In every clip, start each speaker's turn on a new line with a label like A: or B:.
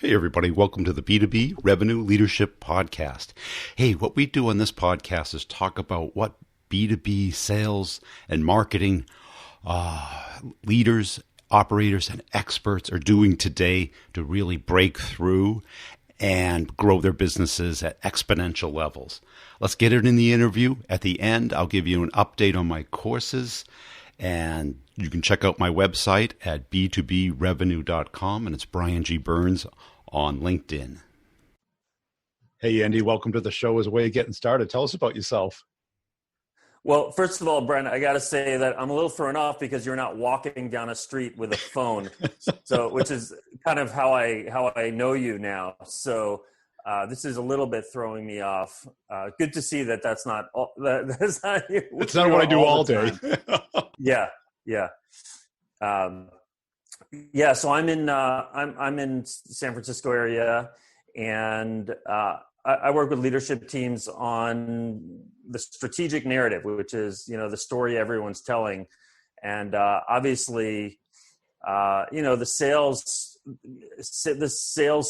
A: Hey, everybody. Welcome to the B2B Revenue Leadership Podcast. Hey, what we do on this podcast is talk about what B2B sales and marketing leaders, operators, and experts are doing today to really break through and grow their businesses at exponential levels. Let's get it in the interview. At the end, I'll give you an update on my courses, and you can check out my website at b2brevenue.com, and it's Brian G. Burns on LinkedIn.
B: Hey, Andy, welcome to the show. As a way of getting started, tell us about yourself.
C: Well, first of all, Brent, I got to say that I'm a little thrown off because you're not walking down a street with a phone, so which is kind of how I know you now. So this is a little bit throwing me off. Good to see that that's not you.
B: It's not what I do all day.
C: Yeah. So I'm in San Francisco area, and I work with leadership teams on the strategic narrative, which is, the story everyone's telling. And obviously, the sales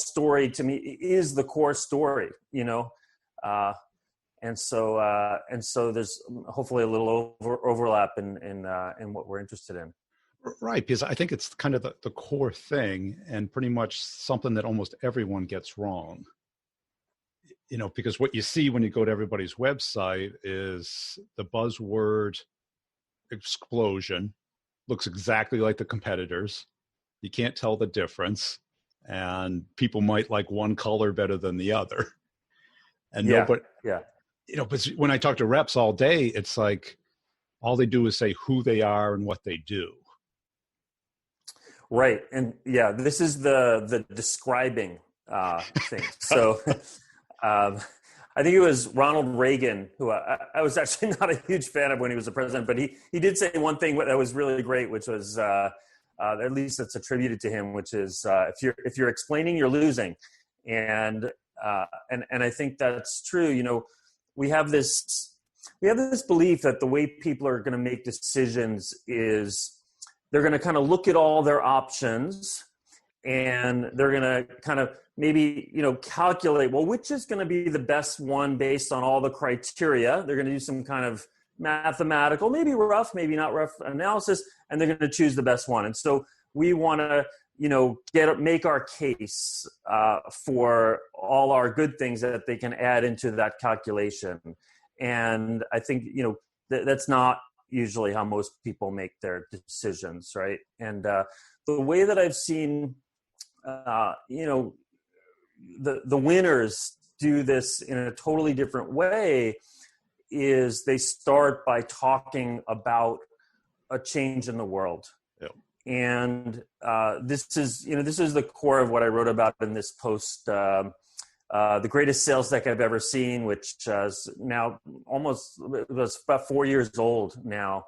C: story to me is the core story, and so there's hopefully a little overlap in what we're interested in.
B: Right, because I think it's kind of the core thing, and pretty much something that almost everyone gets wrong. Because what you see when you go to everybody's website is the buzzword explosion, looks exactly like the competitors. You can't tell the difference, and people might like one color better than the other. And but when I talk to reps all day, it's like all they do is say who they are and what they do.
C: Right. And this is the describing thing. So I think it was Ronald Reagan, who I was actually not a huge fan of when he was the president, but he did say one thing that was really great, which was at least it's attributed to him, which is if you're explaining, you're losing. And I think that's true. We have this belief that the way people are going to make decisions is they're going to kind of look at all their options, and they're going to kind of maybe, calculate, well, which is going to be the best one based on all the criteria. They're going to do some kind of mathematical, maybe rough, maybe not rough analysis, and they're going to choose the best one. And so we want to, make our case for all our good things that they can add into that calculation. And I think, that's not usually how most people make their decisions, right? And the way that I've seen, the winners do this in a totally different way is they start by talking about a change in the world. Yep. And this is the core of what I wrote about in this post, the greatest sales deck I've ever seen, which is now it was about 4 years old now,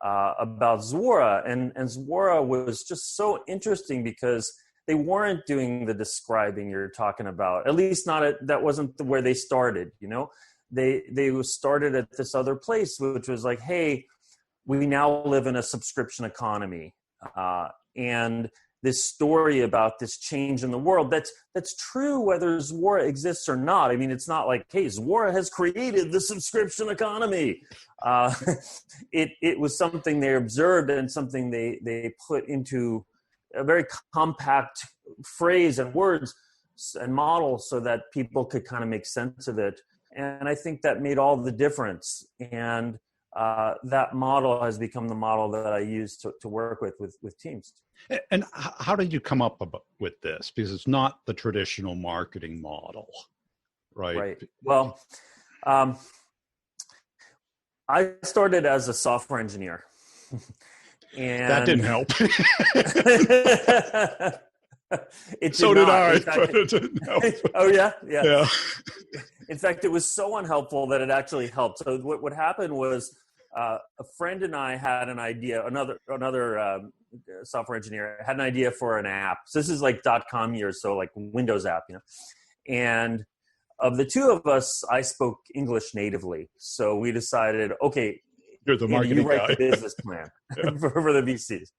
C: about Zuora. And Zuora was just so interesting because they weren't doing the describing you're talking about. At least that wasn't where they started, They started at this other place, which was like, hey, we now live in a subscription economy. And this story about this change in the world, that's true whether Zuora exists or not. I mean, it's not like, hey, Zuora has created the subscription economy. It was something they observed and something they put into a very compact phrase and words and model so that people could kind of make sense of it. And I think that made all the difference. And that model has become the model that I use to work with teams.
B: And how did you come up with this? Because it's not the traditional marketing model, right?
C: Right. Well, I started as a software engineer. And
B: that didn't help.
C: So did I,
B: but it didn't help.
C: Oh, yeah? Yeah. In fact, it was so unhelpful that it actually helped. So what happened was a friend and I had an idea, another software engineer had an idea for an app. So this is like .com years, so like Windows app, And of the two of us, I spoke English natively. So we decided, okay,
B: you're the marketing
C: you write
B: guy.
C: the business plan for the VCs.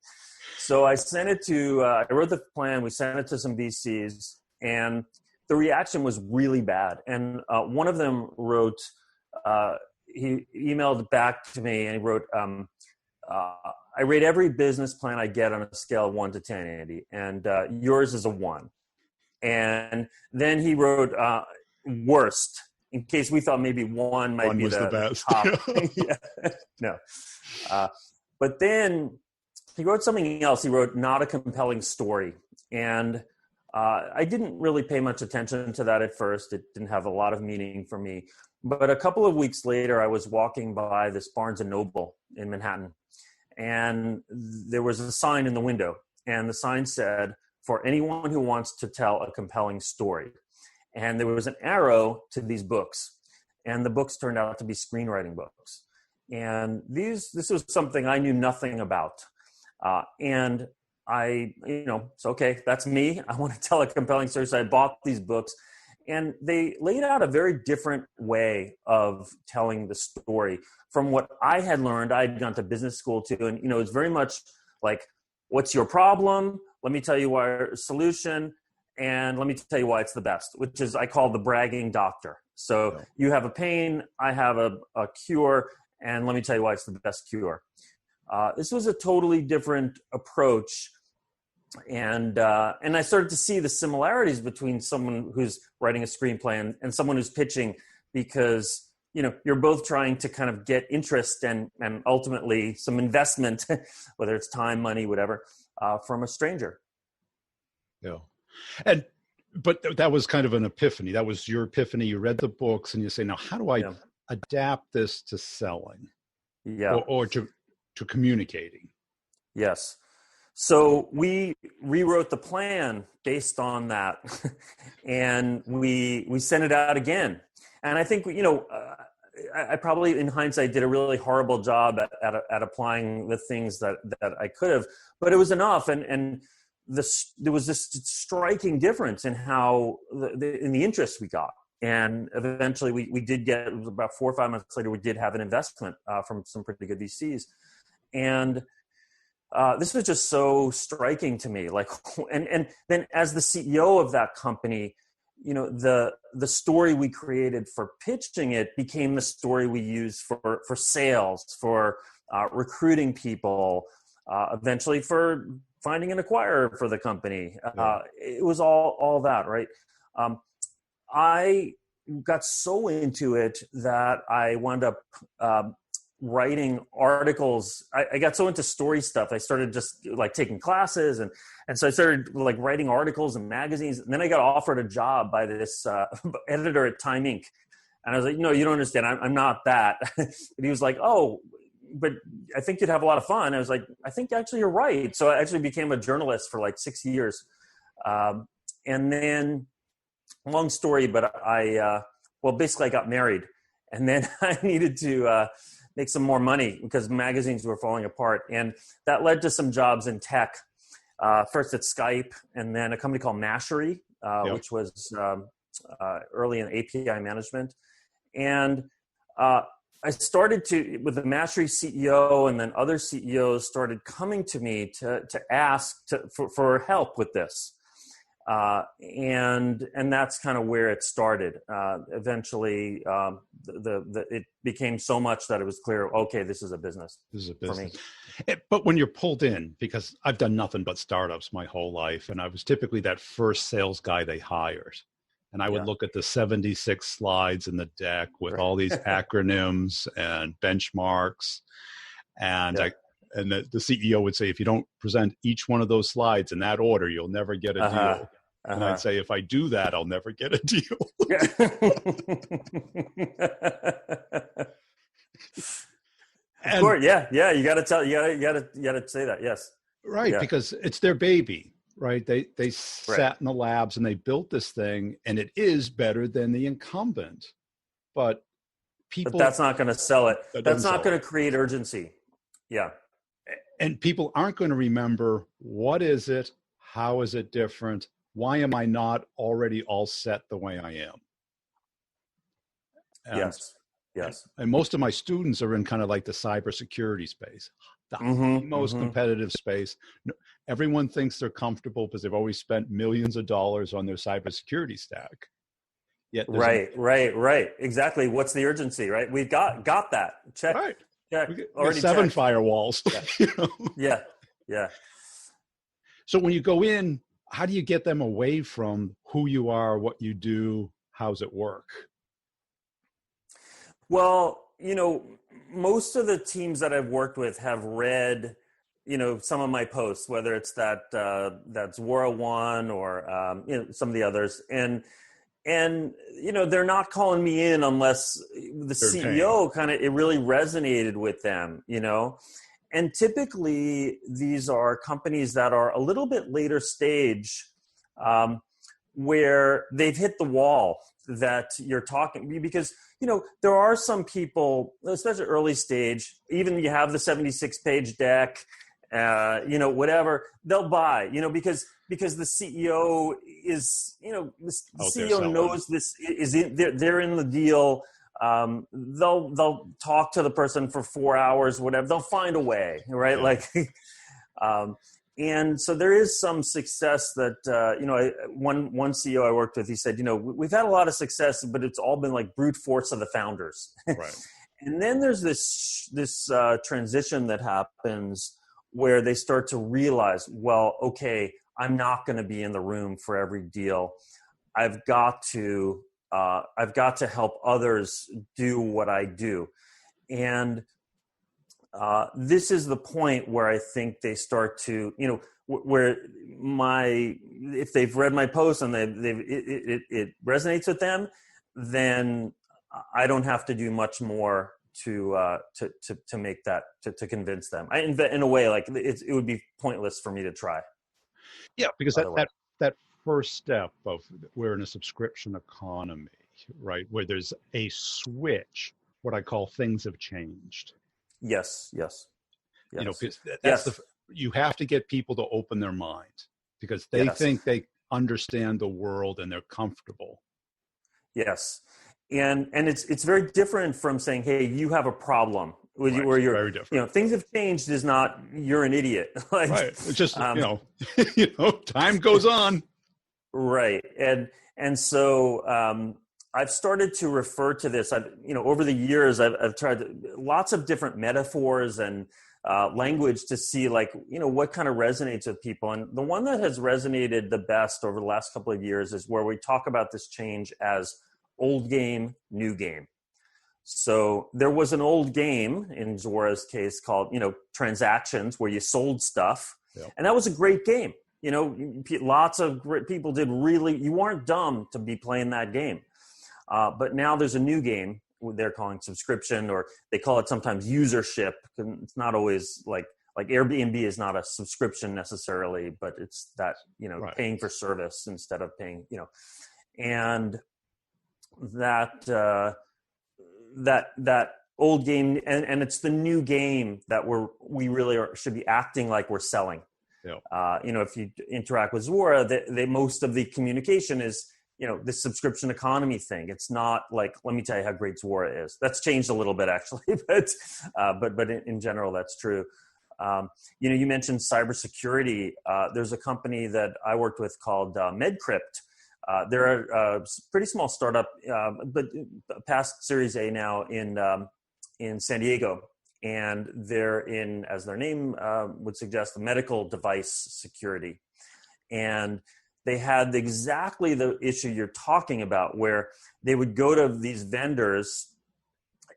C: So I sent it to, I wrote the plan, we sent it to some VCs, and the reaction was really bad. And one of them wrote, he emailed back to me and he wrote, I rate every business plan I get on a scale of 1 to 10, Andy, and yours is a 1. And then he wrote worst, in case we thought maybe 1 might be the
B: best.
C: top. Yeah. No. But then he wrote something else. He wrote not a compelling story. And I didn't really pay much attention to that at first. It didn't have a lot of meaning for me. But a couple of weeks later, I was walking by this Barnes & Noble in Manhattan. And there was a sign in the window. And the sign said, for anyone who wants to tell a compelling story. And there was an arrow to these books. And the books turned out to be screenwriting books. And this was something I knew nothing about. And I, it's okay, that's me. I want to tell a compelling story. So I bought these books. And they laid out a very different way of telling the story from what I had learned. I had gone to business school too. And, it's very much like, what's your problem? Let me tell you our solution. And let me tell you why it's the best, which is I call the bragging doctor. So you have a pain, I have a cure, and let me tell you why it's the best cure. This was a totally different approach. And I started to see the similarities between someone who's writing a screenplay and someone who's pitching, because, you're both trying to kind of get interest and ultimately some investment, whether it's time, money, whatever, from a stranger.
B: Yeah. But that was kind of an epiphany. That was your epiphany. You read the books and you say, now, how do I adapt this to selling?
C: Yeah.
B: Or to communicating?
C: Yes. So we rewrote the plan based on that, and we sent it out again. And I think, I probably in hindsight did a really horrible job at applying the things that I could have, but it was enough. And there was this striking difference in how in the interest we got. And eventually we did get, it was about 4 or 5 months later, we did have an investment from some pretty good VCs. And this was just so striking to me. Like, and then as the CEO of that company, the story we created for pitching it became the story we used for sales, for recruiting people, eventually for finding an acquirer for the company. It was all that, right? I got so into it that I wound up writing articles. I got so into story stuff. I started just like taking classes, and so I started like writing articles in magazines. And then I got offered a job by this editor at Time Inc. And I was like, no, you don't understand. I'm not that. And he was like, oh, but I think you'd have a lot of fun. I was like, I think actually you're right. So I actually became a journalist for like 6 years. And then, long story, but basically I got married, and then I needed to make some more money because magazines were falling apart. And that led to some jobs in tech, first at Skype, and then a company called Mashery, which was early in API management. And I started with the Mashery CEO, and then other CEOs started coming to me to ask for help with this. And that's kind of where it started. Eventually, it became so much that it was clear, okay, this is a business.
B: This is a business.
C: For me.
B: But when you're pulled in, because I've done nothing but startups my whole life, and I was typically that first sales guy they hired. And I would look at the 76 slides in the deck with all these acronyms and benchmarks. And the CEO would say, if you don't present each one of those slides in that order, you'll never get a deal. And I'd say, if I do that, I'll never get a deal.
C: Of course, yeah. You got to say that. Yes.
B: Right. Because it's their baby, right? They sat in the labs and they built this thing, and it is better than the incumbent, but
C: that's not going to sell it. That's not going to create urgency. Yeah.
B: And people aren't going to remember, what is it? How is it different? Why am I not already all set the way I am? And,
C: yes.
B: And most of my students are in kind of like the cybersecurity space. the most competitive space. Everyone thinks they're comfortable because they've always spent millions of dollars on their cybersecurity stack. Yet
C: right. Exactly. What's the urgency, right? We've got that. Check.
B: Right.
C: Check.
B: Already 7 firewalls.
C: Yeah. Yeah.
B: So when you go in, how do you get them away from who you are, what you do, how's it work?
C: Well, most of the teams that I've worked with have read, some of my posts, whether it's that's Zuora one or some of the others, and they're not calling me in unless the CEO it really resonated with them, and typically these are companies that are a little bit later stage, where they've hit the wall that you're talking, because there are some people, especially early stage, even you have the 76-page deck, whatever, they'll buy, because the CEO is, the CEO knows this is they're in the deal. They'll talk to the person for 4 hours, whatever. They'll find a way, right? Yeah. And so there is some success that, one CEO I worked with, he said, we've had a lot of success, but it's all been like brute force of the founders.
B: Right.
C: And then there's this transition that happens where they start to realize, well, okay, I'm not going to be in the room for every deal. I've got to help others do what I do. And this is the point where I think they start to, if they've read my post and it resonates with them, then I don't have to do much more to make that, to convince them. In a way, like it would be pointless for me to try.
B: Yeah, because that first step of we're in a subscription economy, right, where there's a switch, what I call things have changed.
C: Yes.
B: You have to get people to open their minds because they think they understand the world and they're comfortable.
C: Yes. And it's very different from saying, hey, you have a problem where you're
B: very different.
C: Things have changed is not, you're an idiot.
B: Right. It's just, time goes on.
C: Right. And so, I've started to refer to this. Over the years, I've tried lots of different metaphors and language to see, what kind of resonates with people. And the one that has resonated the best over the last couple of years is where we talk about this change as old game, new game. So there was an old game in Zuora's case called, transactions, where you sold stuff, and that was a great game. Lots of great people did you weren't dumb to be playing that game. But now there's a new game they're calling subscription, or they call it sometimes usership. It's not always like Airbnb is not a subscription necessarily, but it's that, paying for service instead of paying, and that old game, and it's the new game that we really should be acting like we're selling. Yeah. If you interact with Zuora, most of the communication is, this subscription economy thing. It's not like, let me tell you how great Zuora is. That's changed a little bit actually, but in general, that's true. You mentioned cybersecurity. There's a company that I worked with called MedCrypt. They're a pretty small startup, but past Series A now in San Diego. And they're in, as their name would suggest, the medical device security. And they had exactly the issue you're talking about, where they would go to these vendors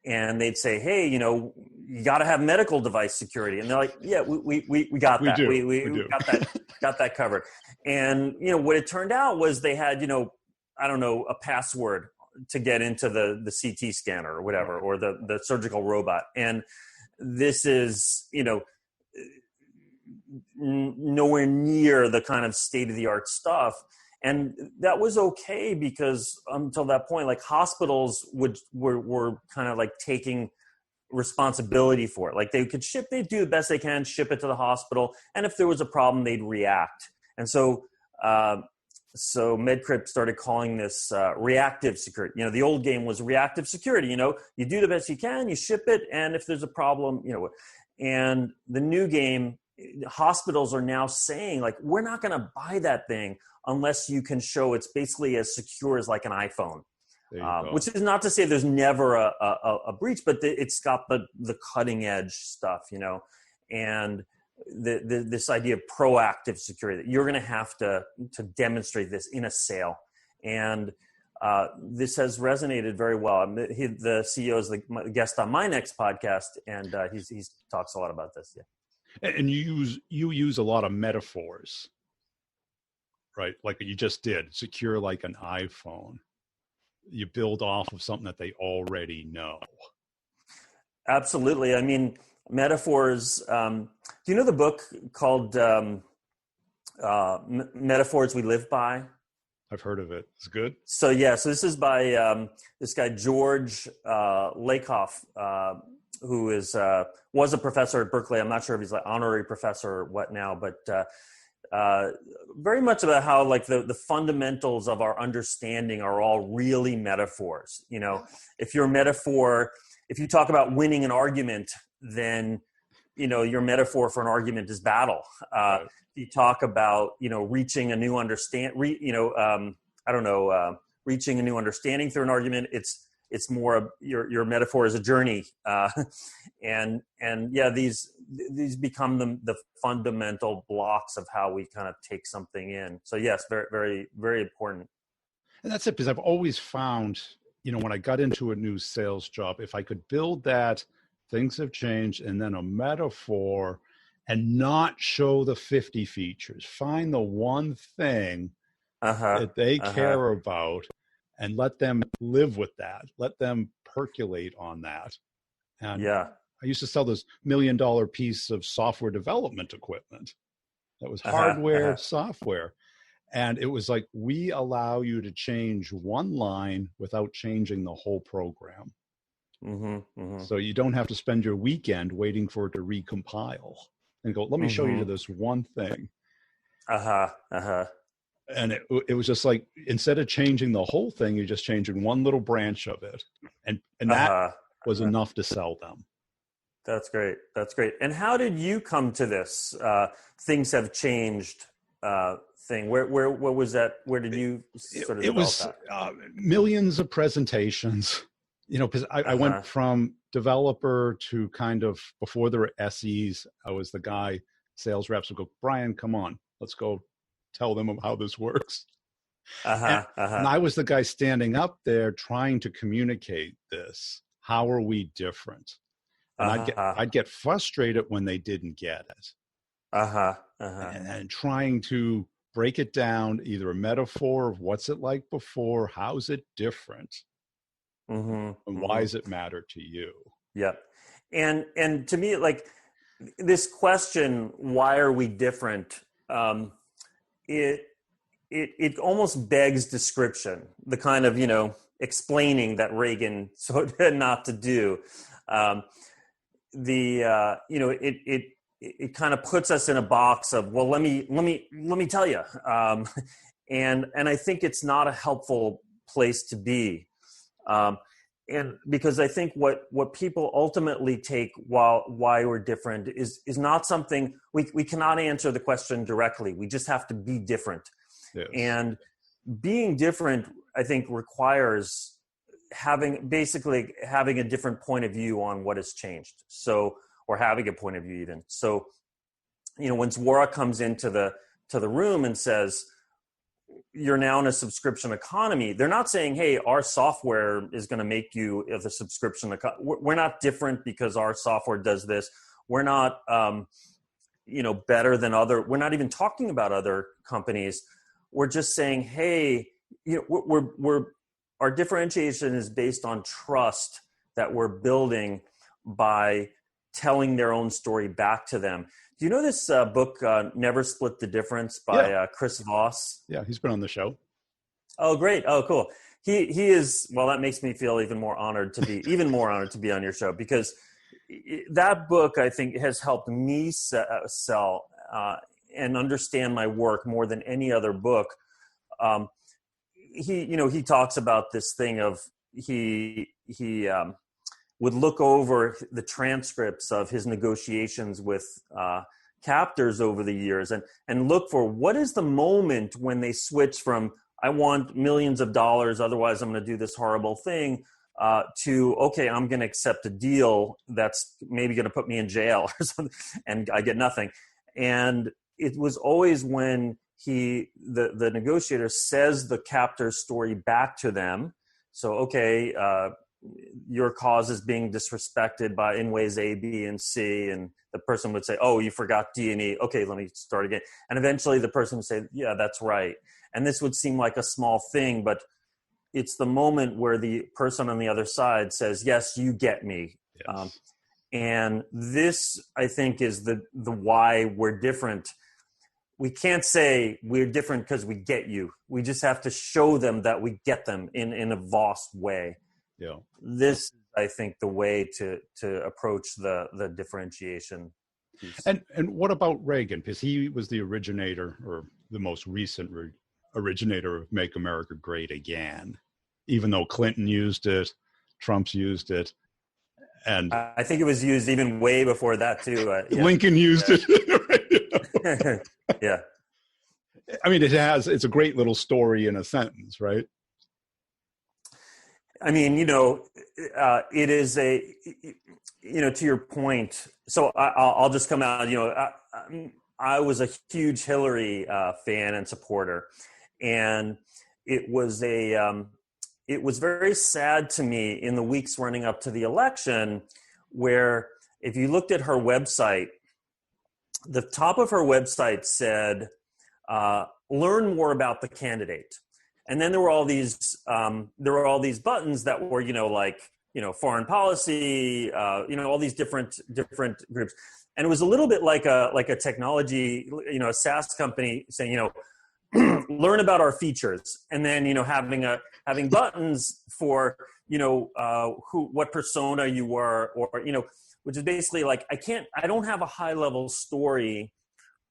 C: and they'd say, hey, you got to have medical device security. And they're like, yeah, we got that. We got that covered. And, what it turned out was they had, I don't know, a password to get into the CT scanner or whatever, or the surgical robot. And this is, nowhere near the kind of state-of-the-art stuff. And that was okay, because until that point, like, hospitals were kind of like taking responsibility for it. Like, they'd do the best they can, ship it to the hospital, and if there was a problem, they'd react. And so MedCrypt started calling this reactive security. The old game was reactive security. You do the best you can, you ship it, and if there's a problem, And the new game, hospitals are now saying, like, we're not going to buy that thing unless you can show it's basically as secure as like an iPhone. Which is not to say there's never a breach, but it's got the cutting edge stuff, and this idea of proactive security, that you're going to have to demonstrate this in a sale. And this has resonated very well. The CEO is the guest on my next podcast, and he talks a lot about this. Yeah.
B: And you use a lot of metaphors, right? Like you just did, secure like an iPhone. You build off of something that they already know.
C: Absolutely. I mean, metaphors. Do you know the book called Metaphors We Live By?
B: I've heard of it. It's good.
C: So this is by this guy, George Lakoff, who was a professor at Berkeley. I'm not sure if he's like honorary professor or what now, but very much about how like the fundamentals of our understanding are all really metaphors. If you talk about winning an argument, then your metaphor for an argument is battle. If you talk about reaching a new reaching a new understanding through an argument, it's more your metaphor is a journey, these become the fundamental blocks of how we kind of take something in. So yes, very, very, very important.
B: And that's it, because I've always found, when I got into a new sales job, if I could build that, things have changed, and then a metaphor, and not show the 50 features, find the one thing that they care about, and let them live with that. Let them percolate on that. And I used to sell this $1 million piece of software development equipment. That was hardware, software. And it was like, we allow you to change one line without changing the whole program. So you don't have to spend your weekend waiting for it to recompile and go, let me show you this one thing. And it was just like, instead of changing the whole thing, you're just changing one little branch of it. And that was enough to sell them.
C: That's great. That's great. And how did you come to this things have changed thing? Where was that? Where did you sort of develop that? It was
B: millions of presentations, because I went from developer to kind of, before there were SEs, I was the guy, sales reps would go, Brian, come on, let's go tell them how this works. And I was the guy standing up there trying to communicate this. How are we different? And I'd get frustrated when they didn't get it. And trying to break it down, either a metaphor of what's it like before, how's it different, and why does it matter to you?
C: Yep. And to me, like this question, why are we different? It almost begs description, the kind of, explaining that Reagan sort of not to do. It kind of puts us in a box of, well, let me tell you. And I think it's not a helpful place to be. And because I think what people ultimately take why we're different is not something we cannot answer the question directly. We just have to be different. Yes. And being different, I think, requires having a different point of view on what has changed. So, or having a point of view even. So, when Zwara comes into the room and says, you're now in a subscription economy, they're not saying, hey, our software is going to make you the subscription. We're not different because our software does this. We're not, better than we're not even talking about other companies. We're just saying, hey, our differentiation is based on trust that we're building by telling their own story back to them. Do you know this book, Never Split the Difference by Chris Voss?
B: Yeah, he's been on the show.
C: Oh, great. Oh, cool. He is, well, that makes me feel even more honored to be on your show, because that book, I think, has helped me sell and understand my work more than any other book. He talks about this thing of he would look over the transcripts of his negotiations with captors over the years and look for what is the moment when they switch from, I want millions of dollars, otherwise I'm going to do this horrible thing, to, okay, I'm going to accept a deal that's maybe going to put me in jail or something, and I get nothing. And it was always when the negotiator says the captor's story back to them. So, okay, your cause is being disrespected in ways A, B, and C. And the person would say, oh, you forgot D and E. Okay, let me start again. And eventually the person would say, yeah, that's right. And this would seem like a small thing, but it's the moment where the person on the other side says, yes, you get me. Yes. And this, I think, is the why we're different. We can't say we're different because we get you. We just have to show them that we get them in a vast way.
B: Yeah.
C: This, I think, the way to approach the differentiation piece.
B: And what about Reagan? Because he was the originator, or the most recent originator of Make America Great Again, even though Clinton used it, Trump's used it. And
C: I think it was used even way before that too.
B: Lincoln used it.
C: Yeah.
B: I mean, it's a great little story in a sentence, right?
C: I mean, it is to your point. So I'll just come out, I was a huge Hillary fan and supporter. And it was very sad to me in the weeks running up to the election, where if you looked at her website, the top of her website said, learn more about the candidate. And then there were all these buttons that were, foreign policy, all these different groups. And it was a little bit like a technology, a SaaS company saying, learn about our features, and then having buttons for what persona you were, or which is basically like, I don't have a high level story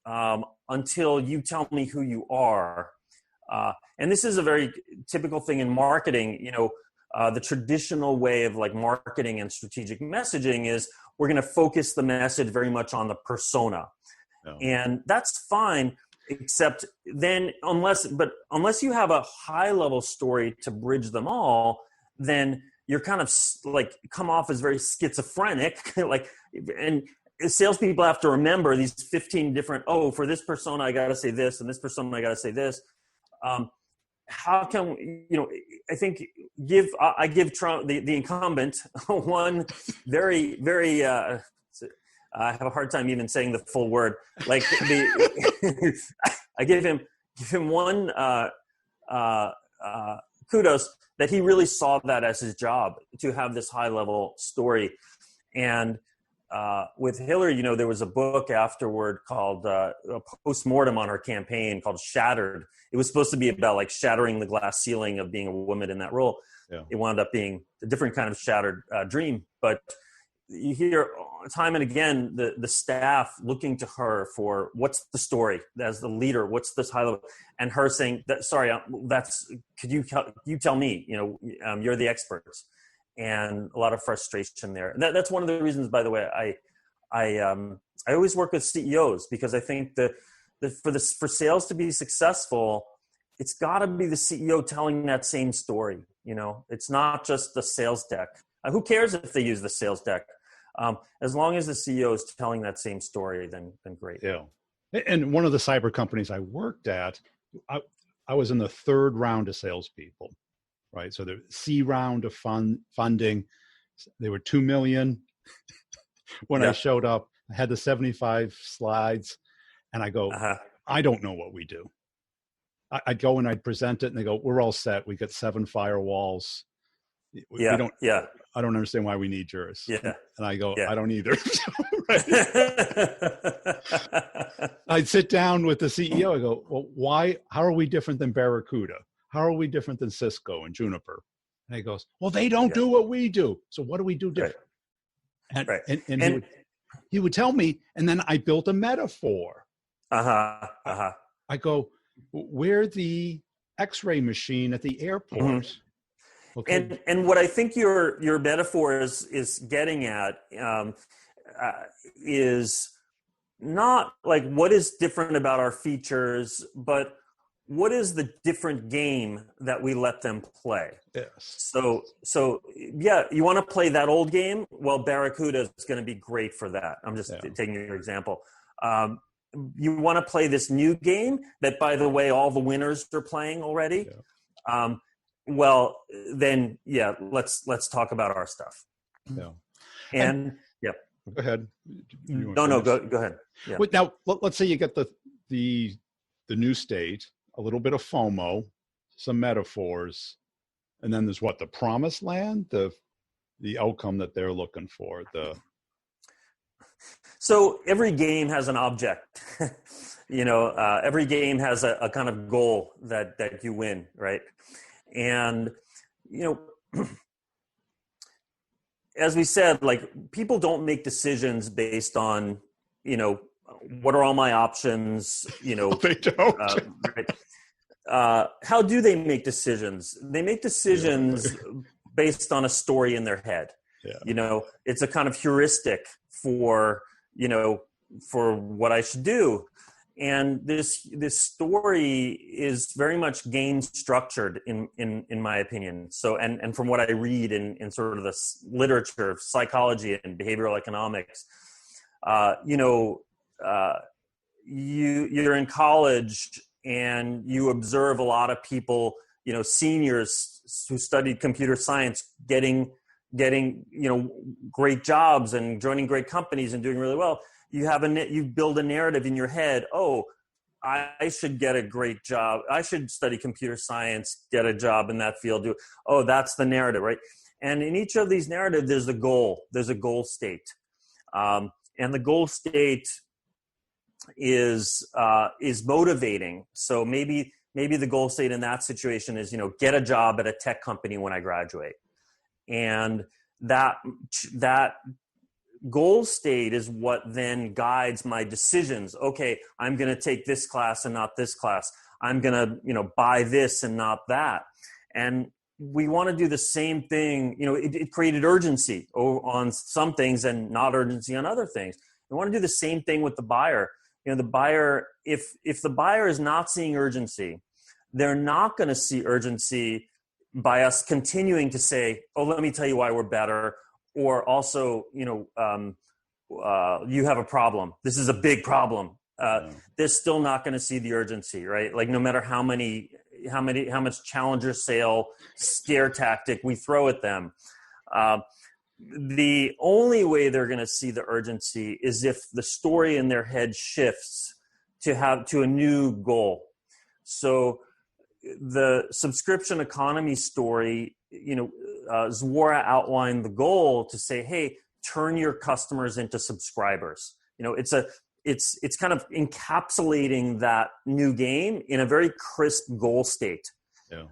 C: until you tell me who you are. And this is a very typical thing in marketing. The traditional way of marketing and strategic messaging is we're going to focus the message very much on the persona, and that's fine. Except then, unless you have a high level story to bridge them all, then you're kind of come off as very schizophrenic. And salespeople have to remember these 15 different, for this persona I got to say this, and this persona I got to say this. How can I think I give Trump, the incumbent, one very, very. I have a hard time even saying the full word. I give him one kudos that he really saw that as his job, to have this high level story. And with Hillary, there was a book afterward called a postmortem on her campaign called Shattered. It was supposed to be about shattering the glass ceiling of being a woman in that role. Yeah. It wound up being a different kind of shattered dream. But you hear time and again the staff looking to her for what's the story as the leader, what's this high level, and her saying that, sorry, could you tell me, you're the experts. And a lot of frustration there. That's one of the reasons, by the way, I always work with CEOs, because I think that for sales to be successful, it's got to be the CEO telling that same story. It's not just the sales deck. Who cares if they use the sales deck? As long as the CEO is telling that same story, then great.
B: Yeah. And one of the cyber companies I worked at, I was in the third round of salespeople. Right. So the C round of funding, they were 2 million. When I showed up, I had the 75 slides, and I go, I don't know what we do. I'd go and I'd present it, and they go, we're all set. We got 7 firewalls. We don't, I don't understand why we need yours. Yeah. And I go, I don't either. I'd sit down with the CEO. I go, well, how are we different than Barracuda? How are we different than Cisco and Juniper? And he goes, well, they don't do what we do. So what do we do different? Right. And he would tell me, and then I built a metaphor. I go, we're the X-ray machine at the airport. Mm-hmm. Okay.
C: And what I think your metaphor is getting at is not like what is different about our features, but what is the different game that we let them play?
B: Yes.
C: So yeah, you want to play that old game? Well, Barracuda is going to be great for that. I'm just taking your example. You want to play this new game that, by the way, all the winners are playing already? Yeah. Well, then, yeah, let's talk about our stuff.
B: Yeah.
C: And yeah.
B: Go ahead.
C: No, go ahead. Yeah.
B: Wait, now, let's say you get the new state, a little bit of FOMO, some metaphors, and then there's what, the promised land, the outcome that they're looking for.
C: So every game has an object. Every game has a kind of goal that you win, right? And as we said, like, people don't make decisions based on what are all my options.
B: They don't.
C: Right? How do they make decisions? They make decisions based on a story in their head. Yeah. It's a kind of heuristic for what I should do. And this story is very much game structured in my opinion. So, and from what I read in sort of the literature of psychology and behavioral economics, you're in college and you observe a lot of people, seniors who studied computer science getting great jobs and joining great companies and doing really well. You build a narrative in your head. Oh, I should get a great job. I should study computer science, get a job in that field. Oh, that's the narrative, right? And in each of these narratives, there's a goal. There's a goal state, and the goal state is motivating. So maybe the goal state in that situation is get a job at a tech company when I graduate, and that goal state is what then guides my decisions. Okay, I'm going to take this class and not this class. I'm going to, buy this and not that. And we want to do the same thing. It created urgency on some things and not urgency on other things. We want to do the same thing with the buyer. The buyer, if the buyer is not seeing urgency, they're not going to see urgency by us continuing to say, oh, let me tell you why we're better. Or also, you have a problem. This is a big problem. They're still not going to see the urgency, right? Like, no matter how much challenger sale scare tactic we throw at them, the only way they're going to see the urgency is if the story in their head shifts to a new goal. So the subscription economy story, Zuora outlined the goal to say, hey, turn your customers into subscribers. It's kind of encapsulating that new game in a very crisp goal state. Yeah.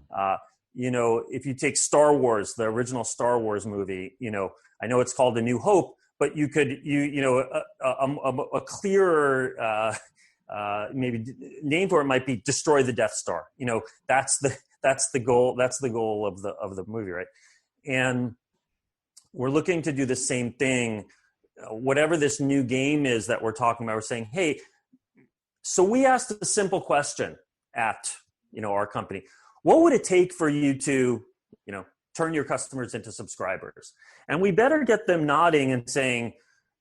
C: If you take Star Wars, the original Star Wars movie, I know it's called A New Hope, but you could, a clearer maybe name for it might be Destroy the Death Star. That's the goal. That's the goal of the movie, right? And we're looking to do the same thing. Whatever this new game is that we're talking about, we're saying, hey, so we asked a simple question at our company. What would it take for you to turn your customers into subscribers? And we better get them nodding and saying,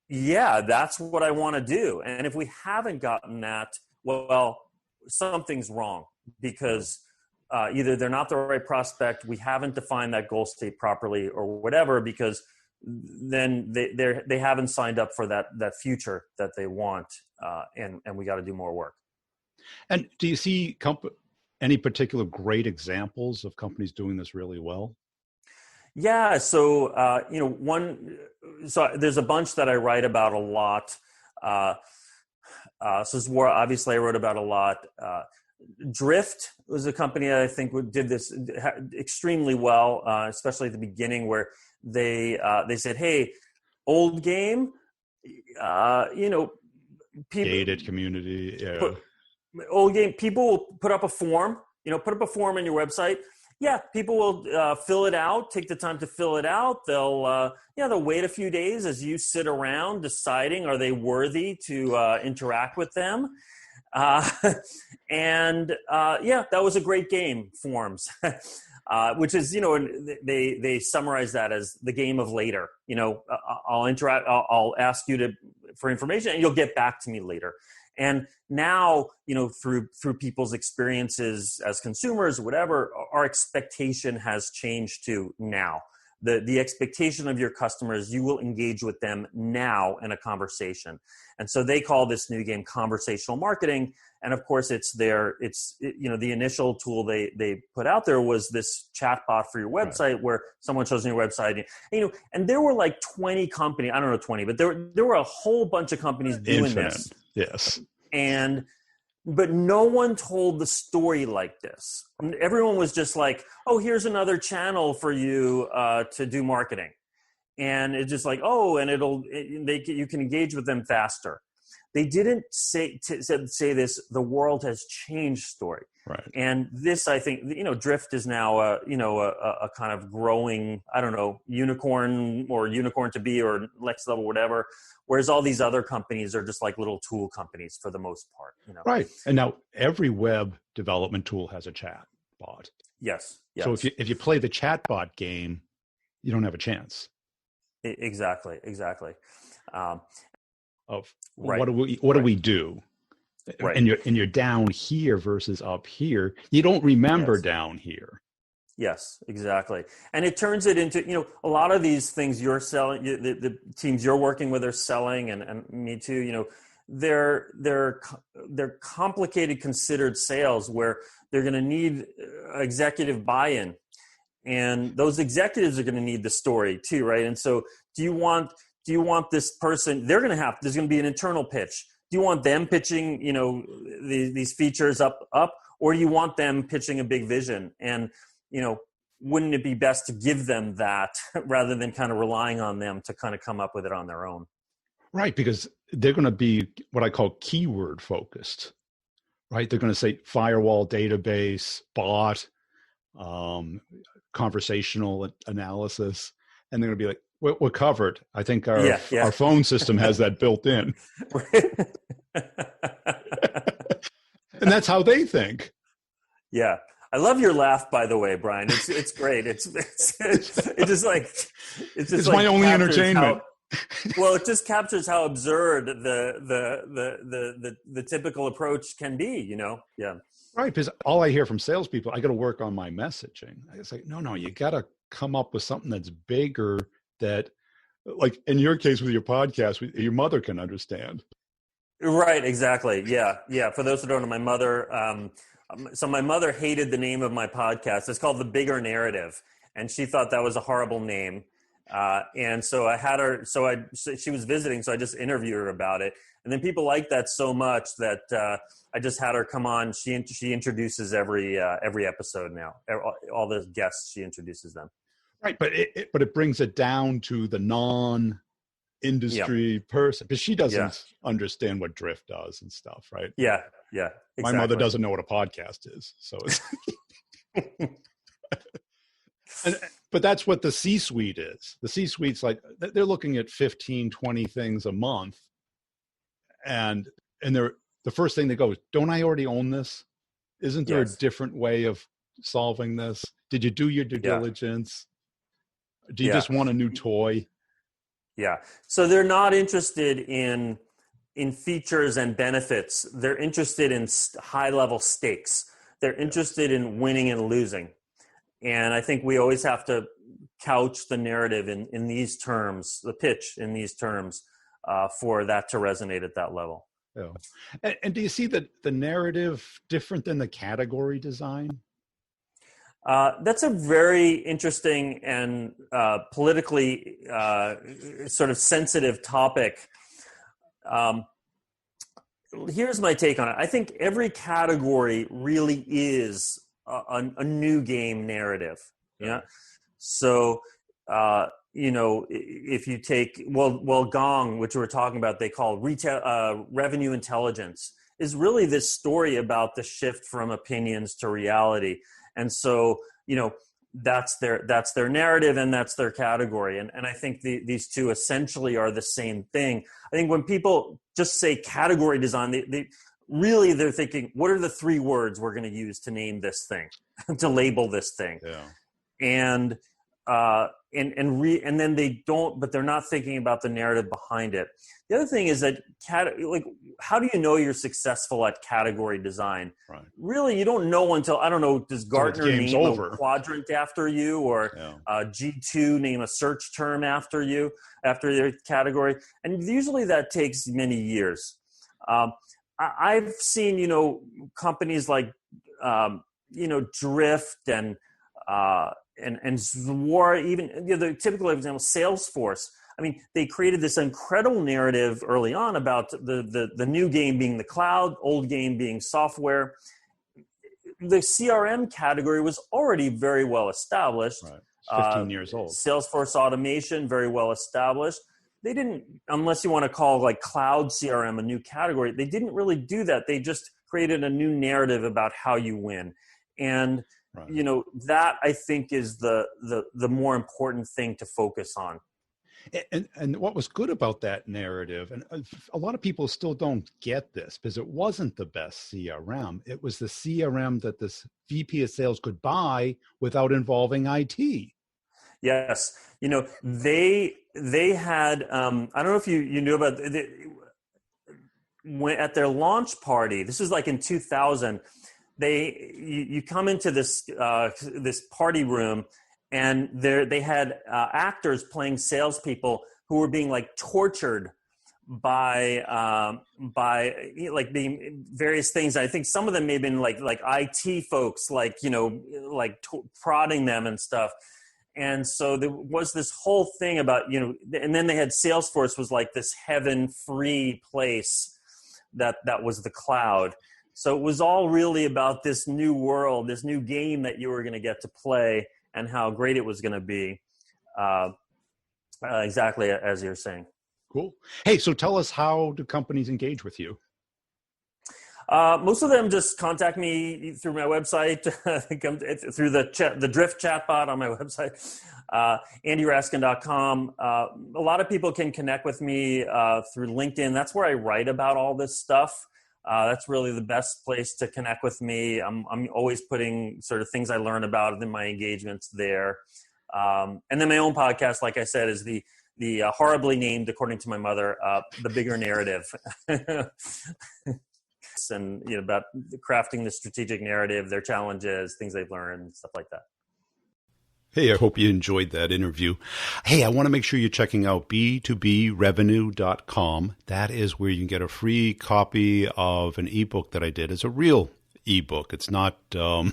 C: yeah, that's what I want to do. And if we haven't gotten that, well, something's wrong, because either they're not the right prospect, we haven't defined that goal state properly, or whatever, because then they haven't signed up for that future that they want, and we got to do more work.
B: And do you see any particular great examples of companies doing this really well?
C: Yeah, so so there's a bunch that I write about a lot. So Zuora, obviously, I wrote about a lot. Drift was a company that I think did this extremely well, especially at the beginning, where they said, "Hey, old game, people,
B: gated community, yeah.
C: Old game, people will put up a form, put up a form on your website, Yeah, people will fill it out, take the time to fill it out. They'll wait a few days as you sit around deciding, are they worthy to interact with them? That was a great game, Forms, which is, they summarize that as the game of later. I'll interact, I'll ask you for information, and you'll get back to me later. And now, through people's experiences as consumers, whatever, our expectation has changed to now. The expectation of your customers, you will engage with them now in a conversation. And so they call this new game conversational marketing. And of course, the initial tool they put out there was this chatbot for your website, right, where someone shows on your website, and there were like 20 companies, I don't know 20, but there were a whole bunch of companies doing this.
B: Yes.
C: But no one told the story like this. Everyone was just like, oh, here's another channel for you to do marketing. And it's just like, oh, and you can engage with them faster. They didn't say this, the world has changed story.
B: Right.
C: And this, I think, Drift is now a kind of growing, I don't know, unicorn or unicorn to be or next level, whatever. Whereas all these other companies are just like little tool companies for the most part.
B: Right. And now every web development tool has a chat bot.
C: Yes.
B: So if you play the chatbot game, you don't have a chance.
C: Exactly.
B: Right. What do we do?
C: Right.
B: And you're down here versus up here. You don't remember down here.
C: Yes, exactly. And it turns it into, a lot of these things you're selling, the teams you're working with are selling, and me too, they're complicated, considered sales where they're going to need executive buy-in. And those executives are going to need the story too, right? And so do you want this person, there's going to be an internal pitch. Do you want them pitching, these features up, or do you want them pitching a big vision? And, wouldn't it be best to give them that rather than kind of relying on them to kind of come up with it on their own?
B: Right, because they're going to be what I call keyword focused, right? They're going to say firewall, database, bot, conversational analysis, and they're going to be like, we're covered. I think our phone system has that built in. And that's how they think.
C: Yeah. I love your laugh, by the way, Brian. It's great. It's just like
B: my only entertainment.
C: It just captures how absurd the typical approach can be. Yeah.
B: Right, because all I hear from salespeople, I got to work on my messaging. It's like, no, you got to come up with something that's bigger, that, like in your case with your podcast, your mother can understand.
C: Right. Exactly. Yeah. For those who don't know, my mother. So my mother hated the name of my podcast. It's called The Bigger Narrative, and she thought that was a horrible name. And so I had her. She was visiting, so I just interviewed her about it. And then people liked that so much that I just had her come on. She introduces every episode now. All the guests, she introduces them.
B: Right, but it brings it down to the non-industry person, because she doesn't understand what Drift does and stuff, right?
C: Yeah, exactly.
B: My mother doesn't know what a podcast is, so it's but that's what the C-suite is. The C-suite's like, they're looking at 15, 20 things a month, and they're, the first thing they go is, don't I already own this? Isn't there a different way of solving this? Did you do your due diligence? Do you just want a new toy?
C: Yeah. So they're not interested in features and benefits. They're interested in high-level stakes. They're interested in winning and losing. And I think we always have to couch the narrative in these terms, the pitch in these terms, for that to resonate at that level.
B: Yeah. And do you see the narrative different than the category design?
C: That's a very interesting and politically sort of sensitive topic. Here's my take on it. I think every category really is a new game narrative. Yeah. So, if you take, Gong, which we were talking about, they call revenue intelligence, is really this story about the shift from opinions to reality. And so, that's their narrative and that's their category. And I think these two essentially are the same thing. I think when people just say category design, they're thinking, what are the 3 words we're going to use to name this thing, to label this thing?
B: Yeah.
C: And then they don't, but they're not thinking about the narrative behind it. The other thing is that how do you know you're successful at category design? Right. Really, you don't know until, I don't know, does Gartner name a quadrant after you, or G2 name a search term after you, after your category? And usually that takes many years. I've seen, companies like, Drift and Zwar, even the typical example, Salesforce. I mean, they created this incredible narrative early on about the new game being the cloud, old game being software. The CRM category was already very well established.
B: Right. 15 years old.
C: Salesforce automation, very well established. They didn't, unless you want to call like cloud CRM a new category, they didn't really do that. They just created a new narrative about how you win. And right. That I think is the more important thing to focus on.
B: And what was good about that narrative, and a lot of people still don't get this because it wasn't the best CRM. It was the CRM that this VP of sales could buy without involving IT.
C: Yes. They had, I don't know if you knew about when at their launch party, this was like in 2000, you come into this party room, and they had actors playing salespeople who were being like tortured by like being various things. I think some of them may have been like IT folks, prodding them and stuff. And so there was this whole thing about, and then they had Salesforce was like this heaven-free place that was the cloud. So it was all really about this new world, this new game that you were going to get to play, and how great it was going to be, exactly as you're saying.
B: Cool. Hey, so tell us, how do companies engage with you?
C: Most of them just contact me through my website, through the Drift chatbot on my website, andyraskin.com. A lot of people can connect with me through LinkedIn. That's where I write about all this stuff. That's really the best place to connect with me. I'm always putting sort of things I learn about in my engagements there. And then my own podcast, like I said, is the horribly named, according to my mother, The Bigger Narrative. And about crafting the strategic narrative, their challenges, things they've learned, stuff like that.
A: Hey, I hope you enjoyed that interview. Hey, I want to make sure you're checking out b2brevenue.com. That is where you can get a free copy of an ebook that I did. It's a real ebook. It's not a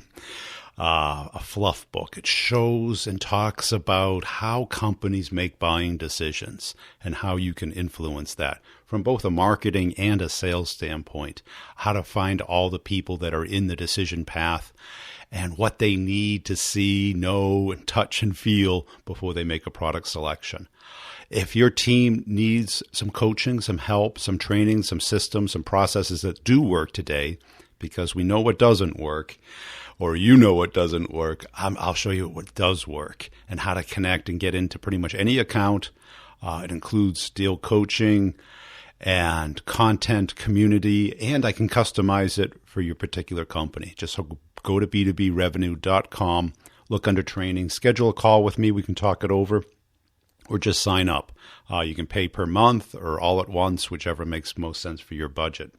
A: fluff book. It shows and talks about how companies make buying decisions and how you can influence that from both a marketing and a sales standpoint, how to find all the people that are in the decision path and what they need to see, know, and touch and feel before they make a product selection. If your team needs some coaching, some help, some training, some systems, some processes that do work today, because we know what doesn't work, or what doesn't work, I'll show you what does work and how to connect and get into pretty much any account. It includes deal coaching and content, community, and I can customize it for your particular company. Just go to b2brevenue.com, look under training, schedule a call with me. We can talk it over, or just sign up. You can pay per month or all at once, whichever makes most sense for your budget.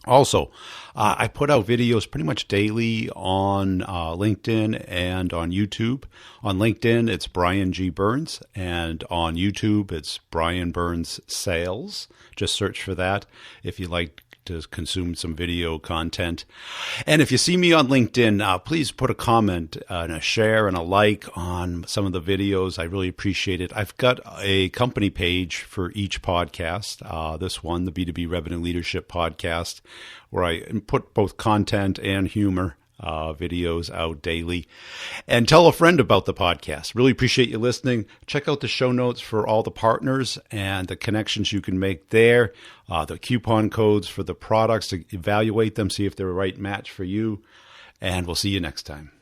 A: Also, I put out videos pretty much daily on LinkedIn and on YouTube. On LinkedIn, it's Brian G. Burns, and on YouTube, it's Brian Burns Sales. Just search for that if you like to consume some video content. And if you see me on LinkedIn, please put a comment and a share and a like on some of the videos. I really appreciate it. I've got a company page for each podcast. This one, the B2B Revenue Leadership Podcast, where I put both content and humor videos out daily. And tell a friend about the podcast. Really appreciate you listening. Check out the show notes for all the partners and the connections you can make there, the coupon codes for the products to evaluate them, see if they're a right match for you. And we'll see you next time.